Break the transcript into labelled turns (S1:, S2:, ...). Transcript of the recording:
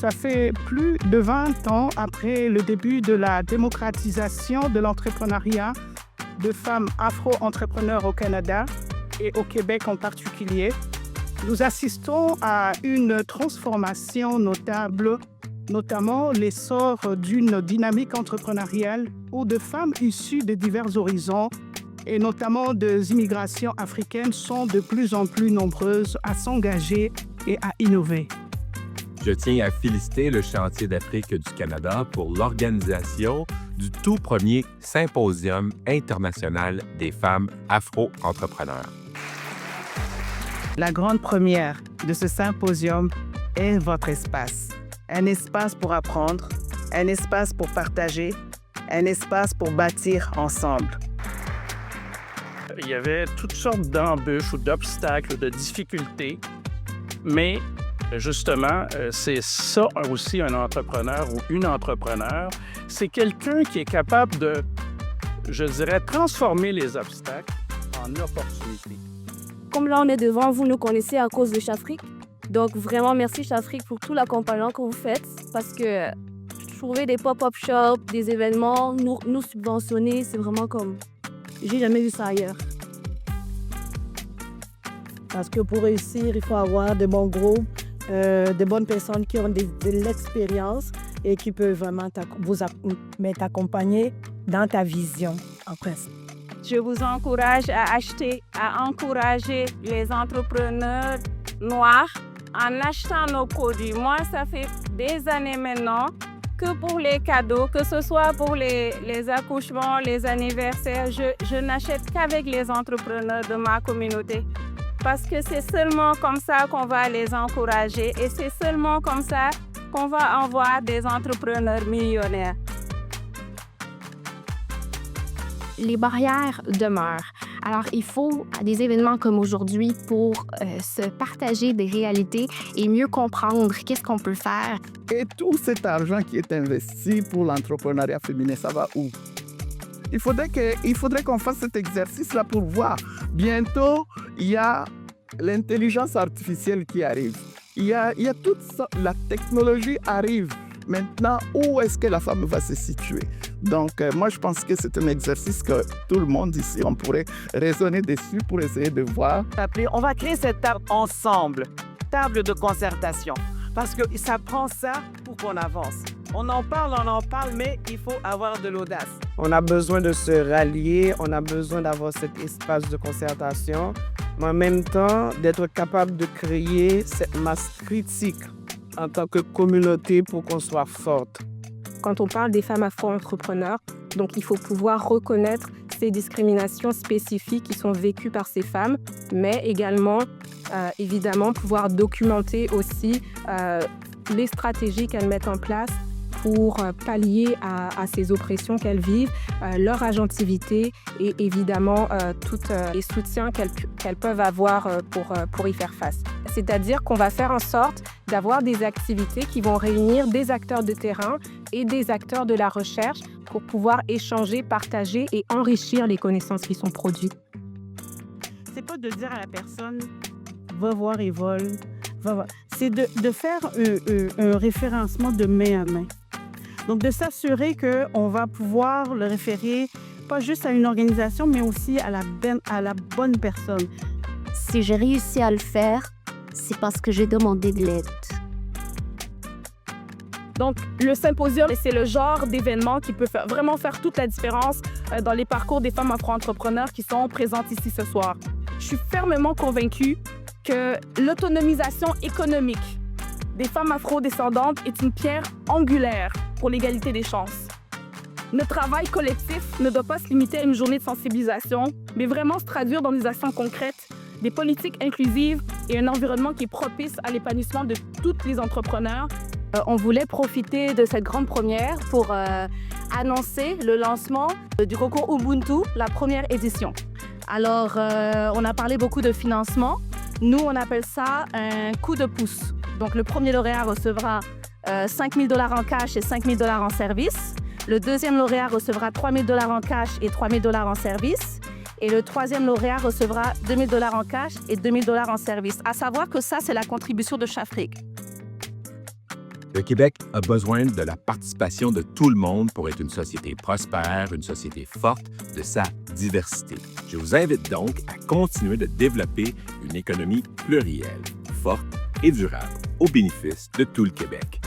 S1: ça fait plus de 20 ans après le début de la démocratisation de l'entrepreneuriat de femmes afro-entrepreneurs au Canada et au Québec en particulier. Nous assistons à une transformation notable, notamment l'essor d'une dynamique entrepreneuriale où de femmes issues de divers horizons et notamment des immigrations africaines sont de plus en plus nombreuses à s'engager et à innover.
S2: Je tiens à féliciter le Chantier d'Afrique du Canada pour l'organisation du tout premier Symposium international des femmes afro-entrepreneurs.
S1: La grande première de ce symposium est votre espace. Un espace pour apprendre, un espace pour partager, un espace pour bâtir ensemble.
S3: Il y avait toutes sortes d'embûches ou d'obstacles, de difficultés, mais justement, c'est ça aussi un entrepreneur ou une entrepreneur. C'est quelqu'un qui est capable de, je dirais, transformer les obstacles en opportunités.
S4: Comme là, on est devant, vous nous connaissez à cause de Chafrique. Donc, vraiment, merci Chafrique pour tout l'accompagnement que vous faites parce que trouver des pop-up shops, des événements, nous subventionner, c'est vraiment comme... J'ai jamais vu ça ailleurs.
S5: Parce que pour réussir, il faut avoir de bons groupes, de bonnes personnes qui ont de l'expérience et qui peuvent vraiment t'accompagner dans ta vision, en principe.
S6: Je vous encourage à acheter, à encourager les entrepreneurs noirs en achetant nos produits. Moi, ça fait des années maintenant que pour les cadeaux, que ce soit pour les accouchements, les anniversaires, je n'achète qu'avec les entrepreneurs de ma communauté. Parce que c'est seulement comme ça qu'on va les encourager et c'est seulement comme ça qu'on va avoir des entrepreneurs millionnaires.
S4: Les barrières demeurent. Alors, il faut des événements comme aujourd'hui pour se partager des réalités et mieux comprendre qu'est-ce qu'on peut faire.
S7: Et tout cet argent qui est investi pour l'entrepreneuriat féminin, ça va où? Il faudrait qu'on fasse cet exercice-là pour voir. Bientôt, il y a l'intelligence artificielle qui arrive. Il y a toute ça, la technologie arrive. Maintenant, où est-ce que la femme va se situer? Donc, moi, je pense que c'est un exercice que tout le monde ici, on pourrait raisonner dessus pour essayer de voir.
S8: On va créer cette table ensemble, table de concertation, parce que ça prend ça pour qu'on avance. On en parle, mais il faut avoir de l'audace.
S9: On a besoin de se rallier, on a besoin d'avoir cet espace de concertation, mais en même temps, d'être capable de créer cette masse critique en tant que communauté pour qu'on soit forte.
S4: Quand on parle des femmes afro-entrepreneurs, donc il faut pouvoir reconnaître ces discriminations spécifiques qui sont vécues par ces femmes, mais également, évidemment, pouvoir documenter aussi les stratégies qu'elles mettent en place pour pallier à ces oppressions qu'elles vivent, leur agentivité et évidemment tous les soutiens qu'elles peuvent avoir pour y faire face. C'est-à-dire qu'on va faire en sorte d'avoir des activités qui vont réunir des acteurs de terrain et des acteurs de la recherche pour pouvoir échanger, partager et enrichir les connaissances qui sont produites.
S1: C'est pas de dire à la personne « va voir et vole », c'est de faire un référencement de main à main. Donc, de s'assurer qu'on va pouvoir le référer pas juste à une organisation, mais aussi à la bonne personne.
S10: Si j'ai réussi à le faire, c'est parce que j'ai demandé de l'aide.
S4: Donc, le symposium, c'est le genre d'événement qui peut vraiment faire toute la différence dans les parcours des femmes afro-entrepreneurs qui sont présentes ici ce soir. Je suis fermement convaincue que l'autonomisation économique des femmes afro-descendantes est une pierre angulaire pour l'égalité des chances. Notre travail collectif ne doit pas se limiter à une journée de sensibilisation, mais vraiment se traduire dans des actions concrètes, des politiques inclusives et un environnement qui est propice à l'épanouissement de tous les entrepreneurs. On voulait profiter de cette grande première pour annoncer le lancement du concours Ubuntu, la première édition. Alors, on a parlé beaucoup de financement. Nous, on appelle ça un coup de pouce. Donc, le premier lauréat recevra 5 000 $ en cash et 5 000 $ en service. Le deuxième lauréat recevra 3 000 $ en cash et 3 000 $ en service. Et le troisième lauréat recevra 2 000 $ en cash et 2 000 $ en service. À savoir que ça, c'est la contribution de Chafrique.
S2: Le Québec a besoin de la participation de tout le monde pour être une société prospère, une société forte de sa diversité. Je vous invite donc à continuer de développer une économie plurielle, forte et durable, au bénéfice de tout le Québec.